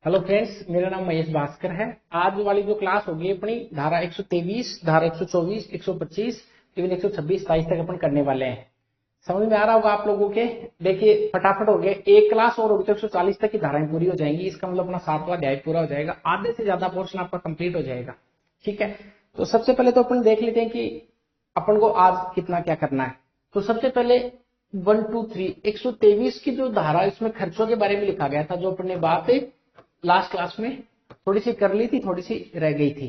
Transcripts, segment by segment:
Hello friends, मेरा नाम महेश भास्कर है। आज वाली जो क्लास होगी अपनी धारा 123, धारा 124, 125, इवन 126, 27 तक अपन करने वाले हैं। समझ में आ रहा होगा आप लोगों के। देखिए फटाफट हो गए, एक क्लास और होगी तो 140 तक की धाराएं पूरी हो जाएंगी। इसका मतलब अपना 7वां अध्याय पूरा हो जाएगा, आधे से ज्यादा पोर्शन आपका कंप्लीट हो जाएगा। ठीक है, तो सबसे पहले तो अपन देख लेते हैं कि अपन को आज कितना क्या करना है। तो सबसे पहले 1, 2, 3, 123 की जो धारा इसमें खर्चों के बारे में लिखा गया था, जो अपने बात लास्ट क्लास में थोड़ी सी कर ली थी, थोड़ी सी रह गई थी।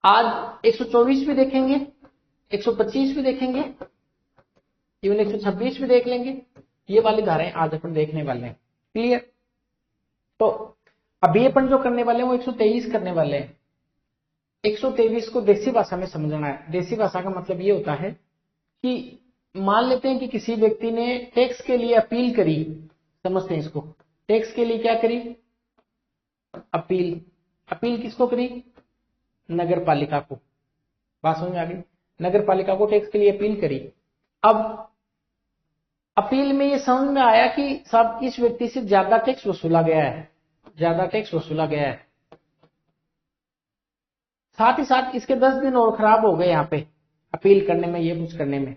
आज 124 भी देखेंगे, 125 भी देखेंगे, इवन 126 भी देख लेंगे। ये वाली धाराएं आज अपन देखने वाले हैं। क्लियर? तो अभी अपन जो करने वाले हैं वो 123 करने वाले हैं। 123 को देसी भाषा में समझना है। देसी भाषा का मतलब ये होता है कि मान लेते हैं कि किसी व्यक्ति ने टैक्स के लिए अपील करी। समझते हैं इसको। टैक्स के लिए क्या करी? अपील। अपील किसको करी? नगर पालिका को। बात समझ में आ गई? नगर पालिका को टैक्स के लिए अपील करी। अब अपील में ये समझ में आया कि साहब इस व्यक्ति से ज्यादा टैक्स वसूला गया है, ज्यादा टैक्स वसूला गया है। साथ ही साथ इसके 10 दिन और खराब हो गए यहाँ पे अपील करने में, ये कुछ करने में।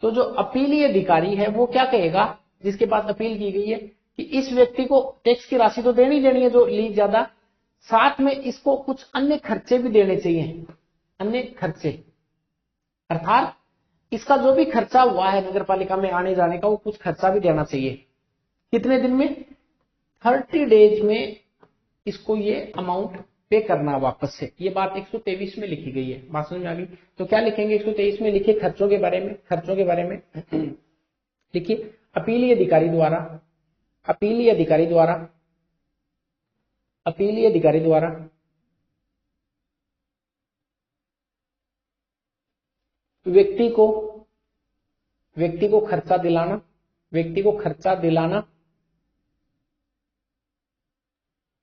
तो जो अपीली अधिकारी है वो क्या कहेगा, जिसके पास अपील की गई है, कि इस व्यक्ति को टैक्स की राशि तो देनी देनी है जो ली ज्यादा, साथ में इसको कुछ अन्य खर्चे भी देने चाहिए। अन्य खर्चे अर्थात इसका जो भी खर्चा हुआ है नगर पालिका में आने जाने का, वो कुछ खर्चा भी देना चाहिए। कितने दिन में? 30 डेज में इसको ये अमाउंट पे करना वापस से। ये बात 123 में लिखी गई है। बात समझ में आ गई? तो क्या लिखेंगे 123 में? लिखिए खर्चों के बारे में। खर्चों के बारे में लिखिए अपीली अधिकारी द्वारा, अपीली अधिकारी द्वारा, अपीली अधिकारी द्वारा व्यक्ति को खर्चा दिलाना, व्यक्ति को खर्चा दिलाना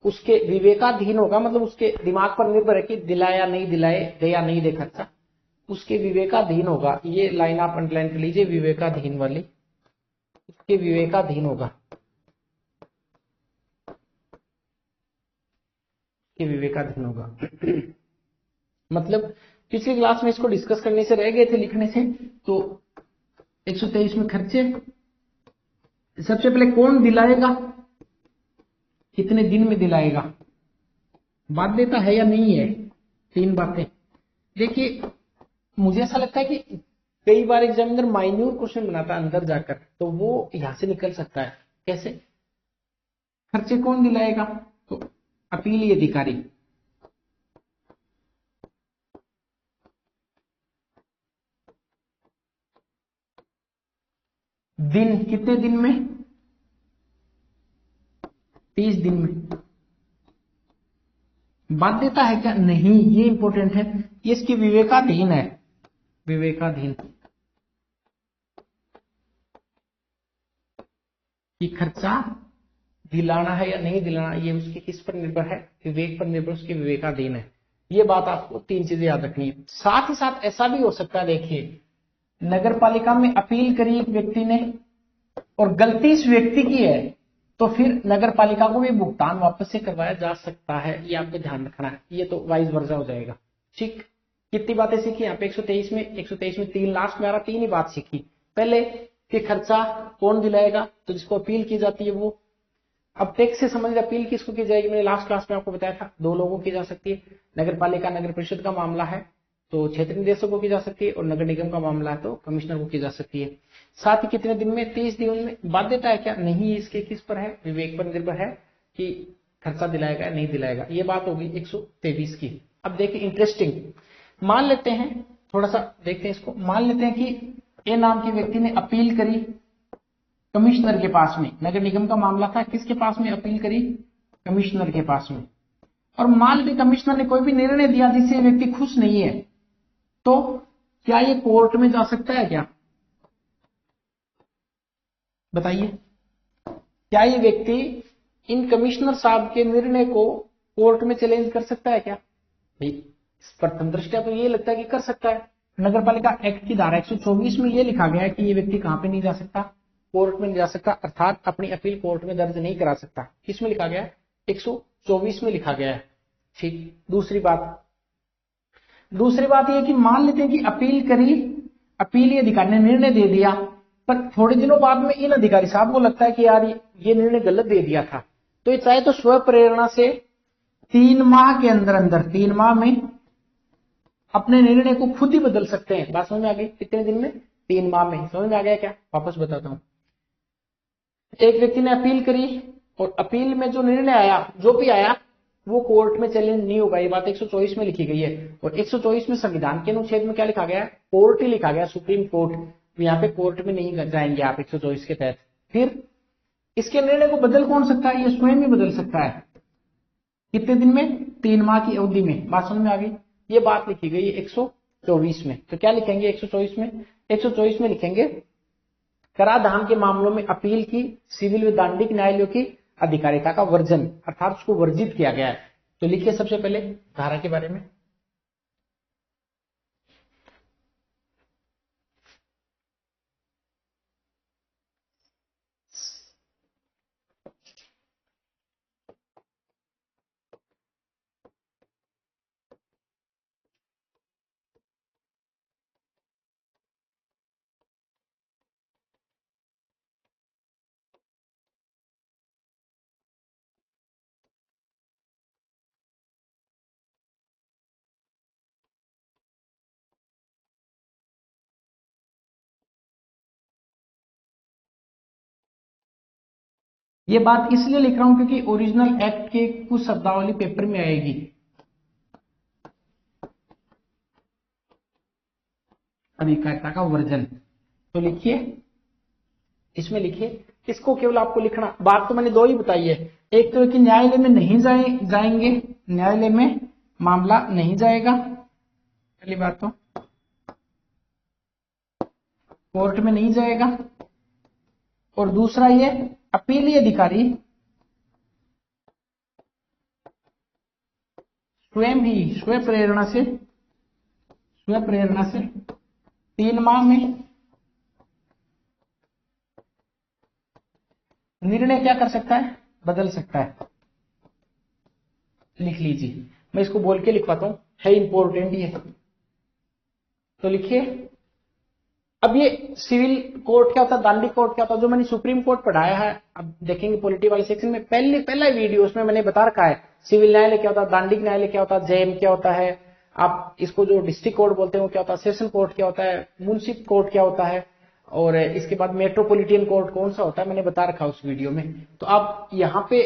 उसके विवेकाधीन होगा। मतलब उसके दिमाग पर निर्भर है कि दिलाया नहीं दिलाए, दे या नहीं दे खर्चा, उसके विवेकाधीन होगा। ये लाइन आप अंडरलाइन कर लीजिए, विवेकाधीन वाली, उसके विवेकाधीन होगा, के विवेकाधीन होगा। मतलब पिछली क्लास में इसको डिस्कस करने से रह गए थे लिखने से। तो 123 में खर्चे सबसे पहले कौन दिलाएगा, कितने दिन में दिलाएगा, बाध्यता है या नहीं है, 3 बातें। देखिए मुझे ऐसा लगता है कि कई बार एग्जामिनर माइन्यूट क्वेश्चन बनाता है अंदर जाकर, तो वो यहां से निकल सकता है। कैसे? खर्चे कौन दिलाएगा? तो अपीली अधिकारी। दिन कितने दिन में? 30 दिन में। बाध्यता है क्या? नहीं, ये इंपॉर्टेंट है। ये इसकी विवेकाधीन है, विवेकाधीन, कि खर्चा दिलाना है या नहीं दिलाना, ये उसके किस पर निर्भर है? विवेक पर निर्भर, उसके विवेकाधीन है। ये बात आपको 3 चीजें याद रखनी है। साथ ही साथ ऐसा भी हो सकता है, देखिए नगर पालिका में अपील करी एक व्यक्ति ने और गलती इस व्यक्ति की है, तो फिर नगर पालिका को भी भुगतान वापस से करवाया जा सकता है। ये आपको ध्यान रखना है। ये तो वाइस वर्जा हो जाएगा। ठीक, कितनी बातें सीखी यहाँ पे 123 में? 123 में 3 लास्ट में आ रहा, 3 ही बात सीखी। पहले कि खर्चा कौन दिलाएगा, तो जिसको अपील की जाती है वो। अब टैक्स से संबंधित अपील किसको की जाएगी? मैंने लास्ट क्लास में आपको बताया था 2 लोगों की जा सकती है। नगर पालिका नगर परिषद का मामला है तो क्षेत्र निदेशक को की जा सकती है, और नगर निगम का मामला है तो कमिश्नर को की जा सकती है। साथ ही कितने दिन में? 30 दिन में। बाध्यता है क्या? नहीं, इसके किस पर है? विवेक पर निर्भर है कि खर्चा दिलाएगा या नहीं दिलाएगा। ये बात होगी 123 की। अब देखिए इंटरेस्टिंग, मान लेते हैं, थोड़ा सा देखते हैं इसको। मान लेते हैं कि ए नाम के व्यक्ति ने अपील करी कमिश्नर के पास में। नगर निगम का मामला था, किसके पास में अपील करी? कमिश्नर के पास में। और मान लीजिए कमिश्नर ने कोई भी निर्णय दिया जिससे व्यक्ति खुश नहीं है, तो क्या ये कोर्ट में जा सकता है क्या? बताइए, क्या ये व्यक्ति इन कमिश्नर साहब के निर्णय को कोर्ट में चैलेंज कर सकता है क्या? भाई इस प्रथम दृष्टया तो ये लगता है कि कर सकता है। नगर पालिका एक्ट की धारा 124 में ये लिखा गया है कि ये व्यक्ति कहां पे नहीं जा सकता? कोर्ट में नहीं जा सकता, अर्थात अपनी अपील कोर्ट में दर्ज नहीं करा सकता। किसमें लिखा गया है? 124 में लिखा गया है। ठीक। दूसरी बात यह कि मान लेते हैं कि अपील करी, अपीली अधिकारी ने निर्णय दे दिया, पर थोड़े दिनों बाद में इन अधिकारी साहब को लगता है कि यार ये निर्णय गलत दे दिया था, तो ये चाहे तो स्व प्रेरणा से 3 माह के अंदर अंदर 3 माह में अपने निर्णय को खुद ही बदल सकते हैं। बात समझ में आ गई? कितने दिन में? 3 माह में। समझ में आ गया क्या? वापस बताता हूं। एक व्यक्ति ने अपील करी और अपील में जो निर्णय आया, जो भी आया, वो कोर्ट में चैलेंज नहीं होगा। ये बात 124 में लिखी गई है। और 124 में संविधान के अनुच्छेद में क्या लिखा गया है? कोर्ट ही लिखा गया, सुप्रीम कोर्ट। यहाँ पे कोर्ट में नहीं जाएंगे आप 124 के तहत। फिर इसके निर्णय को बदल कौन सकता है? ये स्वयं ही बदल सकता है। कितने दिन में? 3 माह की अवधि में। बात समझ में आ गई? ये बात लिखी गई है 124 में। तो क्या लिखेंगे 124 में? 124 में लिखेंगे कराधान के मामलों में अपील की सिविल व दांडिक न्यायालयों की अधिकारिता का वर्जन, अर्थात उसको वर्जित किया गया है। तो लिखिए सबसे पहले धारा के बारे में। ये बात इसलिए लिख रहा हूं क्योंकि ओरिजिनल एक्ट के कुछ शब्दावली पेपर में आएगी। अधिकारिता का वर्जन। तो लिखिए, इसमें लिखिए, इसको केवल आपको लिखना। बात तो मैंने 2 ही बताई है। एक तो कि न्यायालय में नहीं जाएंगे, न्यायालय में मामला नहीं जाएगा, पहली बात तो कोर्ट में नहीं जाएगा। और दूसरा ये अपीली अधिकारी स्वयं ही स्व प्रेरणा से 3 माह में निर्णय क्या कर सकता है? बदल सकता है। लिख लीजिए, मैं इसको बोल के लिखवाता हूं, है इंपॉर्टेंट ये। तो लिखिए, अब ये सिविल कोर्ट क्या होता है, दांडिक कोर्ट क्या होता है, जो मैंने सुप्रीम कोर्ट पढ़ाया है, अब देखेंगे पॉलिटी वाले सेक्शन में, पहला वीडियो उसमें मैंने बता रखा है सिविल न्यायालय क्या होता है, दांडिक न्यायालय क्या होता है, जेएम क्या होता है, आप इसको जो डिस्ट्रिक्ट कोर्ट बोलते हैं वो क्या होता है, सेशन कोर्ट क्या होता है, म्युनिसिपल कोर्ट क्या होता है, और इसके बाद मेट्रोपॉलिटन कोर्ट कौन सा होता है, मैंने बता रखा उस वीडियो में। तो आप यहाँ पे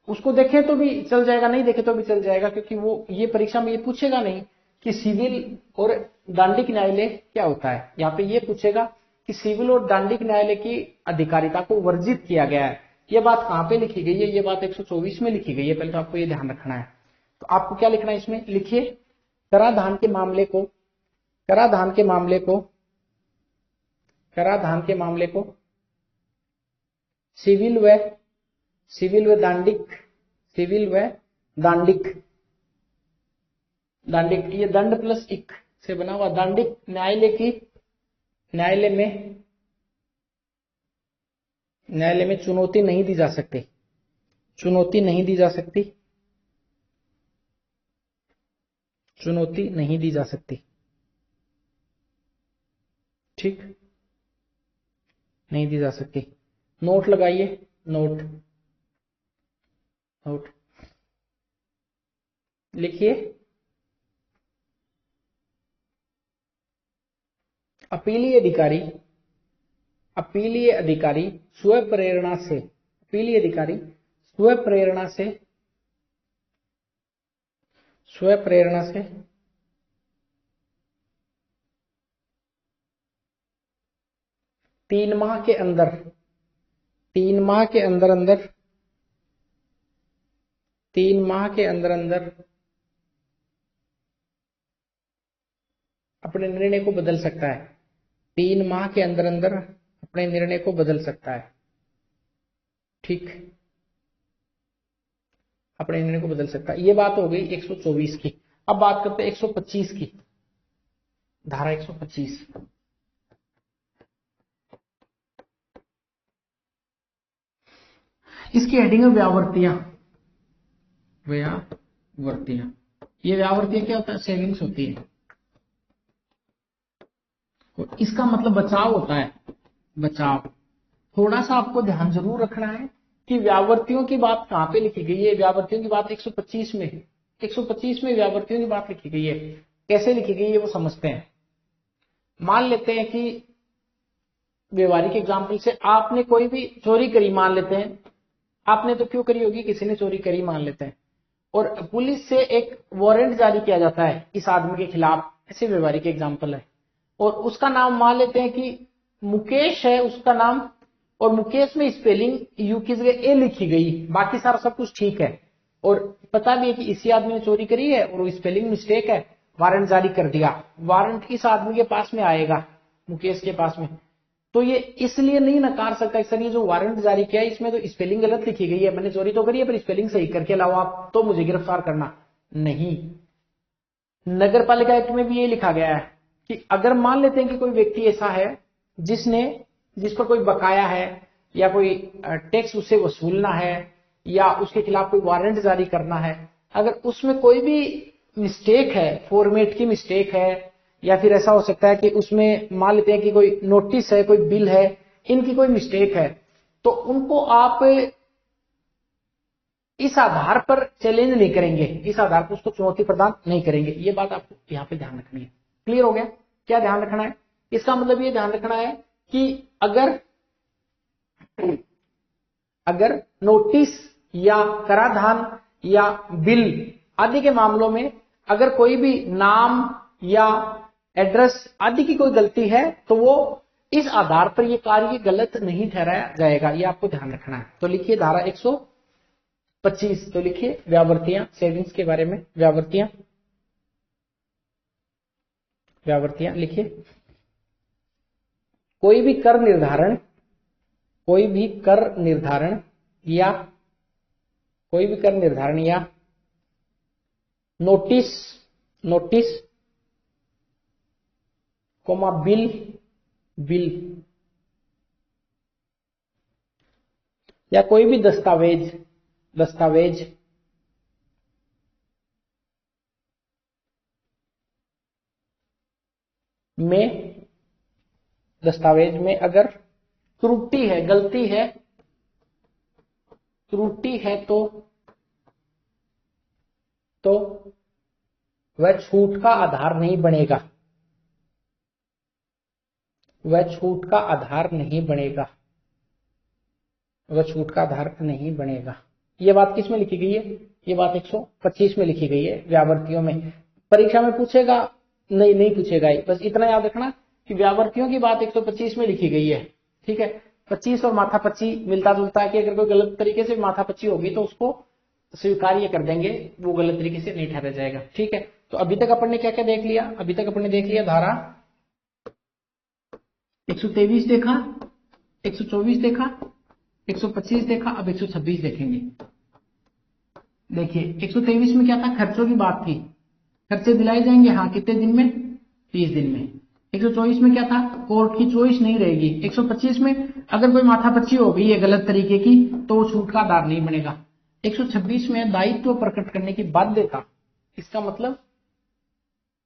उसको देखें तो भी चल जाएगा, नहीं देखे तो भी चल जाएगा, क्योंकि वो ये परीक्षा में ये पूछेगा नहीं कि सिविल और दांडिक न्यायालय क्या होता है। यहाँ पे ये पूछेगा कि सिविल और दांडिक न्यायालय की अधिकारिता को वर्जित किया गया है। ये बात कहाँ पे लिखी गई है? ये बात 124 में लिखी गई है। पहले तो आपको ये ध्यान रखना है। तो आपको क्या लिखना है इसमें? लिखिए, कराधान के मामले को सिविल व दांडिक ये दंड प्लस इक से बना हुआ दांडिक न्यायालय में चुनौती नहीं दी जा सकती। ठीक, नहीं दी जा सकती। नोट लगाइए, नोट लिखिए, अपीलीय अधिकारी स्व प्रेरणा से 3 माह के अंदर अपने निर्णय को बदल सकता है। 3 माह के अंदर अंदर अपने निर्णय को बदल सकता है। ठीक, अपने निर्णय को बदल सकता है। ये बात हो गई 124 की। अब बात करते हैं 125 की। धारा 125 इसकी हेडिंग है व्यावर्तियां। व्यावर्तियां, ये व्यावर्तियां क्या होता है? सेविंग्स होती है। और इसका मतलब बचाव होता है, बचाव। थोड़ा सा आपको ध्यान जरूर रखना है कि व्यावर्तियों की बात कहां पे लिखी गई है। व्यावर्तियों की बात 125 में, 125 में व्यावर्तियों की बात लिखी गई है। कैसे लिखी गई है वो समझते हैं। मान लेते हैं कि व्यवहारिक एग्जाम्पल से आपने कोई भी चोरी करी, मान लेते हैं। आपने तो क्यों करी होगी, किसी ने चोरी करी मान लेते हैं, और पुलिस से एक वारंट जारी किया जाता है इस आदमी के खिलाफ। ऐसे व्यवहारिक एग्जाम्पल है। और उसका नाम मान लेते हैं कि मुकेश है उसका नाम, और मुकेश में स्पेलिंग यू की जगह ए लिखी गई, बाकी सारा सब कुछ ठीक है, और पता भी है कि इसी आदमी ने चोरी करी है और वो स्पेलिंग मिस्टेक है। वारंट जारी कर दिया, वारंट इस आदमी के पास में आएगा, मुकेश के पास में। तो ये इसलिए नहीं नकार सकता सर ये जो वारंट जारी किया है इसमें तो स्पेलिंग गलत लिखी गई है, मैंने चोरी तो करी है पर स्पेलिंग सही करके लाओ आप तो मुझे गिरफ्तार करना। नहीं, नगर पालिका एक्ट में भी ये लिखा गया है कि अगर मान लेते हैं कि कोई व्यक्ति ऐसा है जिस पर कोई बकाया है या कोई टैक्स उससे वसूलना है या उसके खिलाफ कोई वारंट जारी करना है, अगर उसमें कोई भी मिस्टेक है, फॉर्मेट की मिस्टेक है, या फिर ऐसा हो सकता है कि उसमें मान लेते हैं कि कोई नोटिस है, कोई बिल है, इनकी कोई मिस्टेक है, तो उनको आप इस आधार पर चैलेंज नहीं करेंगे, इस आधार पर उसको चुनौती प्रदान नहीं करेंगे। ये बात आपको यहां पे ध्यान रखनी है। क्लियर हो गया? क्या ध्यान रखना है? इसका मतलब ये ध्यान रखना है कि अगर नोटिस या कराधान या बिल आदि के मामलों में अगर कोई भी नाम या एड्रेस आदि की कोई गलती है तो वो इस आधार पर ये कार्य गलत नहीं ठहराया जाएगा। ये आपको ध्यान रखना है। तो लिखिए धारा 125, तो लिखिए व्यावर्तियां, सेविंग्स के बारे में व्यावर्तियां, व्यावर्तियां लिखिए। कोई भी कर निर्धारण, कोई भी कर निर्धारण या कोई भी कर निर्धारण या notice, notice comma bill, bill या कोई भी दस्तावेज, दस्तावेज में, दस्तावेज में अगर त्रुटि है, गलती है, त्रुटि है तो वह छूट का आधार नहीं बनेगा, वह छूट का आधार नहीं बनेगा, वह छूट का आधार नहीं बनेगा। ये बात किस में लिखी गई है? ये बात 125 में लिखी गई है व्यावर्तियों में। परीक्षा में पूछेगा? नहीं पूछेगा। बस इतना याद रखना कि व्यावर्तियों की बात 125 में लिखी गई है। ठीक है, 25 और माथापच्ची मिलता जुलता है कि अगर कोई गलत तरीके से माथापच्ची होगी तो उसको स्वीकार्य कर देंगे, वो गलत तरीके से नहीं ठहरा जाएगा। ठीक है, तो अभी तक अपन ने क्या क्या देख लिया? अभी तक अपन ने देख लिया धारा 123 देखा, 124 देखा, 125 देखा, अब 126 देखेंगे। देखिए 123 में क्या था? खर्चों की बात थी, खर्चे दिलाए जाएंगे, हाँ कितने दिन में? 30 दिन में। 124 में क्या था? कोर्ट की चॉइस नहीं रहेगी। 125 में अगर कोई माथापच्ची हो गई है गलत तरीके की तो वो छूट का आधार नहीं बनेगा। 126 में दायित्व प्रकट करने की बाध्यता, इसका मतलब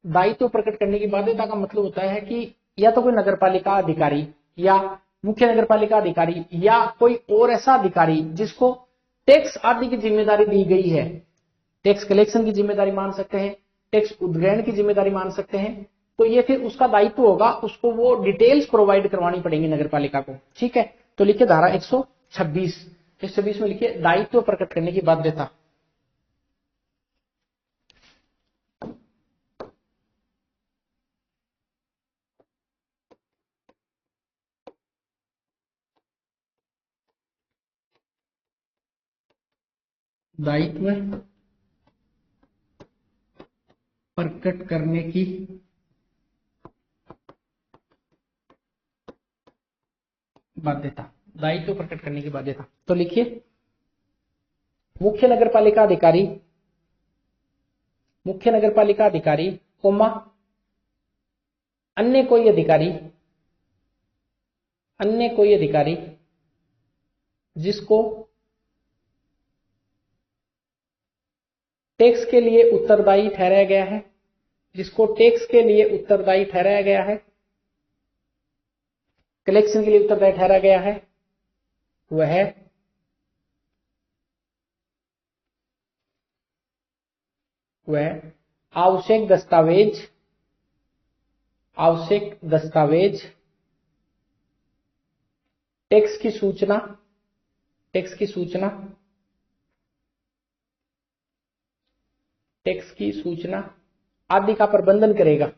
दायित्व प्रकट करने की बाध्यता का मतलब होता है कि या तो कोई नगरपालिका अधिकारी या मुख्य नगरपालिका अधिकारी या कोई और ऐसा अधिकारी जिसको टैक्स आदि की जिम्मेदारी दी गई है, टैक्स कलेक्शन की जिम्मेदारी मान सकते हैं, टैक्स उद्ग्रहण की जिम्मेदारी मान सकते हैं, तो ये फिर उसका दायित्व होगा, उसको वो डिटेल्स प्रोवाइड करवानी पड़ेगी नगरपालिका को। ठीक है, तो लिखिए धारा 126, 126 में लिखिए दायित्व प्रकट करने की बाध्यता। दायित्व प्रकट करने की बाध्यता, दायित्व प्रकट करने की बाध्यता। तो लिखिए मुख्य नगरपालिका अधिकारी, मुख्य नगरपालिका अधिकारी कोमा अन्य कोई अधिकारी, अन्य कोई अधिकारी जिसको टैक्स के लिए उत्तरदायी ठहराया गया है, जिसको टैक्स के लिए उत्तरदायी ठहराया गया है, कलेक्शन के लिए उत्तरदायी ठहराया गया है, वह आवश्यक दस्तावेज, टैक्स की सूचना आदि का प्रबंधन करेगा।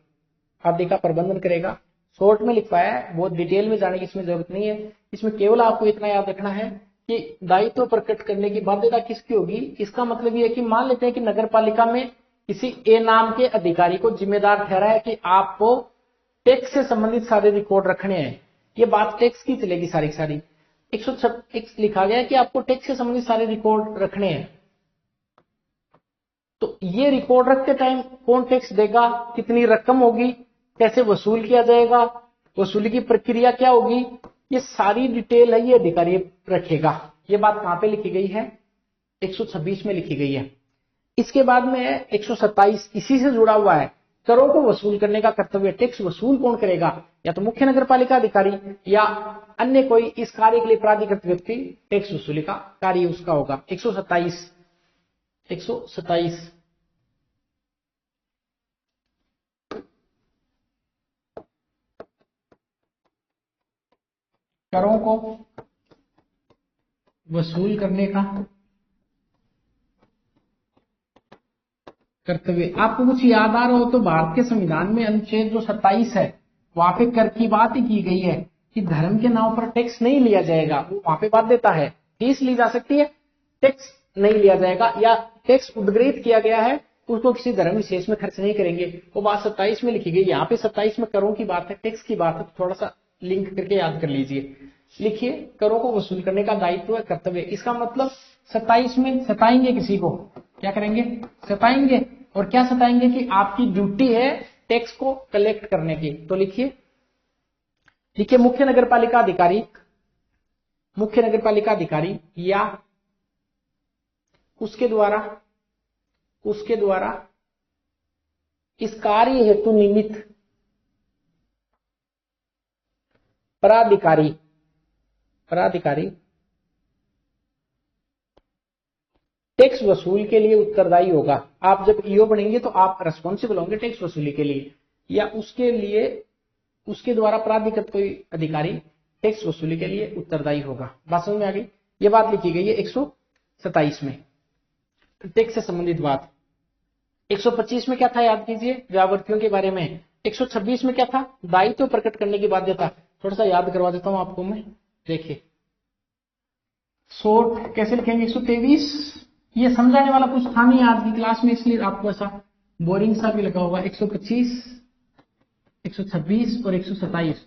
शॉर्ट में लिखवाया है, बहुत डिटेल में जाने की इसमें जरूरत नहीं है। इसमें केवल आपको इतना याद रखना है कि दायित्व प्रकट करने की बाध्यता किसकी होगी। इसका मतलब यह है कि मान लेते हैं कि नगर पालिका में किसी ए नाम के अधिकारी को जिम्मेदार ठहरा है कि आपको टैक्स से संबंधित सारे रिकॉर्ड रखने हैं। ये बात टैक्स की चलेगी सारी 126 लिखा गया है कि आपको टैक्स से संबंधित सारे रिकॉर्ड रखने हैं। तो ये रिकॉर्ड रखते टाइम कौन टैक्स देगा, कितनी रकम होगी, कैसे वसूल किया जाएगा, वसूली की प्रक्रिया क्या होगी, ये सारी डिटेल है ये अधिकारी रखेगा। ये बात कहां पे लिखी गई है, 126 में लिखी गई है। इसके बाद में है 127, इसी से जुड़ा हुआ है, करों को वसूल करने का कर्तव्य। टैक्स वसूल कौन करेगा, या तो मुख्य नगर पालिका अधिकारी या अन्य कोई इस कार्य के लिए प्राधिकृत व्यक्ति टैक्स वसूली का कार्य उसका होगा। 127 करों को वसूल करने का कर्तव्य। आपको कुछ याद आ रहा हो तो भारत के संविधान में अनुच्छेद जो 27 है वहां पे कर की बात ही की गई है कि धर्म के नाम पर टैक्स नहीं लिया जाएगा। वो वहां पे बाध्यता है, फीस ली जा सकती है, टैक्स नहीं लिया जाएगा, या टैक्स उद्गृहित किया गया है उसको किसी धर्म विशेष में खर्च नहीं करेंगे। वो बात 27 में लिखी गई। यहाँ पे 27 में करों की बात है, टैक्स की बात है, तो थोड़ा सा लिंक करके याद कर लीजिए। लिखिए, करों को वसूल करने का दायित्व है, कर्तव्य। इसका मतलब 27 में सताएंगे किसी को, क्या करेंगे, सताएंगे। और क्या सताएंगे कि आपकी ड्यूटी है टैक्स को कलेक्ट करने की। तो लिखिए मुख्य नगरपालिका अधिकारी या उसके द्वारा इस कार्य हेतु निमित्त प्राधिकारी टैक्स वसूल के लिए उत्तरदायी होगा। आप जब ईओ बनेंगे तो आप रेस्पॉन्सिबल होंगे टैक्स वसूली के लिए, या उसके द्वारा प्राधिकृत कोई अधिकारी टैक्स वसूली के लिए उत्तरदायी होगा। बात समझ में आ गई। ये बात लिखी गई है 127 में, टैक्स से संबंधित बात। 125 में क्या था याद कीजिए, व्यावर्तियों के बारे में। 126 में क्या था, दायित्व प्रकट करने की बाध्यता। थोड़ा सा याद करवा देता हूं आपको मैं। देखिए शॉर्ट कैसे लिखेंगे, 123। ये समझाने वाला कुछ था नहीं आज की क्लास में, इसलिए आपको ऐसा बोरिंग सा भी लगा होगा। 125, 126 और 127।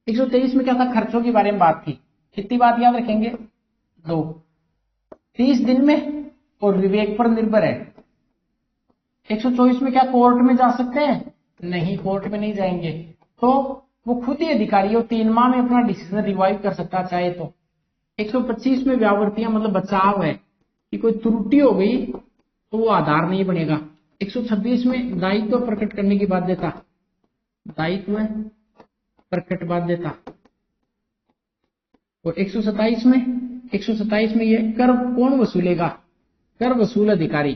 123 में क्या था, खर्चों के बारे में बात थी। कितनी बात याद रखेंगे, 2। 30 दिन में और विवेक पर निर्भर है। 124 में क्या कोर्ट में जा सकते हैं, नहीं, कोर्ट में नहीं जाएंगे। तो वो खुद ही अधिकारी हो, 3 माह में अपना डिसीजन रिवाइव कर सकता चाहे तो। 125 में व्यावर्तियां मतलब बचाव है कि कोई त्रुटि हो गई तो वो आधार नहीं बनेगा। 126 में दायित्व प्रकट करने की बाध्यता, दायित्व प्रकट बाध्यता। और 127 में ये कर कौन वसूलेगा, कर वसूल अधिकारी।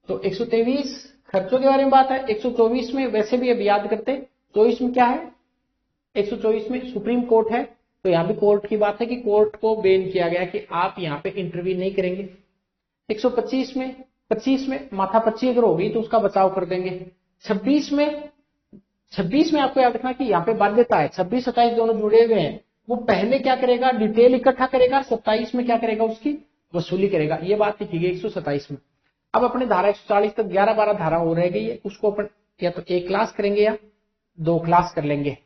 तो 123 खर्चों के बारे में बात है। 124 में वैसे भी अब याद करते, 24 में क्या है, 124 में सुप्रीम कोर्ट है। तो यहां भी कोर्ट की बात है कि कोर्ट को बैन किया गया कि आप यहां पे इंटरव्यू नहीं करेंगे। 125 में माथापच्ची अगर होगी तो उसका बचाव कर देंगे। 26 में आपको याद रखना कि यहाँ पे बाध्यता है, 26-27 दोनों जुड़े हुए हैं। वो पहले क्या करेगा, डिटेल इकट्ठा करेगा, 27 में क्या करेगा, उसकी वसूली करेगा। ये बात लिखी गई 127 में। अब अपने धारा 140 तक 11-12 धारा हो रह गई है, उसको अपन या तो 1 क्लास करेंगे या 2 क्लास कर लेंगे।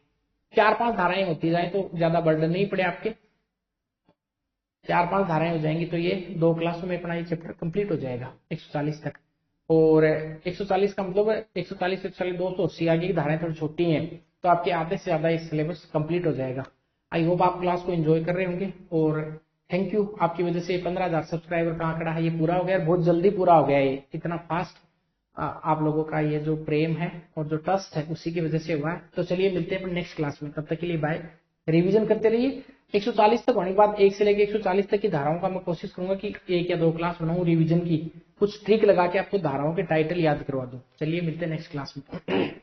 4-5 धाराएं होती जाए तो ज्यादा बर्डन नहीं पड़े आपके। 4-5 धाराएं हो जाएंगी तो ये 2 क्लासों में अपना ये चैप्टर कंप्लीट हो जाएगा 140 तक। और 140 का मतलब 140 से 280 आगे की धाराएं थोड़ी छोटी हैं, तो आपके आधे से ज्यादा ये सिलेबस कंप्लीट हो जाएगा। आई होप आप क्लास को एंजॉय कर रहे होंगे और थैंक यू, आपकी वजह से 15,000 सब्सक्राइबर का आंकड़ा है ये पूरा हो गया, बहुत जल्दी पूरा हो गया ये, इतना फास्ट आप लोगों का ये जो प्रेम है और जो ट्रस्ट है उसी की वजह से हुआ है। तो चलिए मिलते हैं अपन नेक्स्ट क्लास में, तब तक के लिए बाय। रिवीजन करते रहिए, 140 तक होने के बाद 1 से लेकर 140 तक की धाराओं का मैं कोशिश करूंगा कि 1 या 2 क्लास बनाऊं रिवीजन की, कुछ ट्रिक लगा के आपको धाराओं के टाइटल याद करवा दूं। चलिए मिलते हैं नेक्स्ट क्लास में।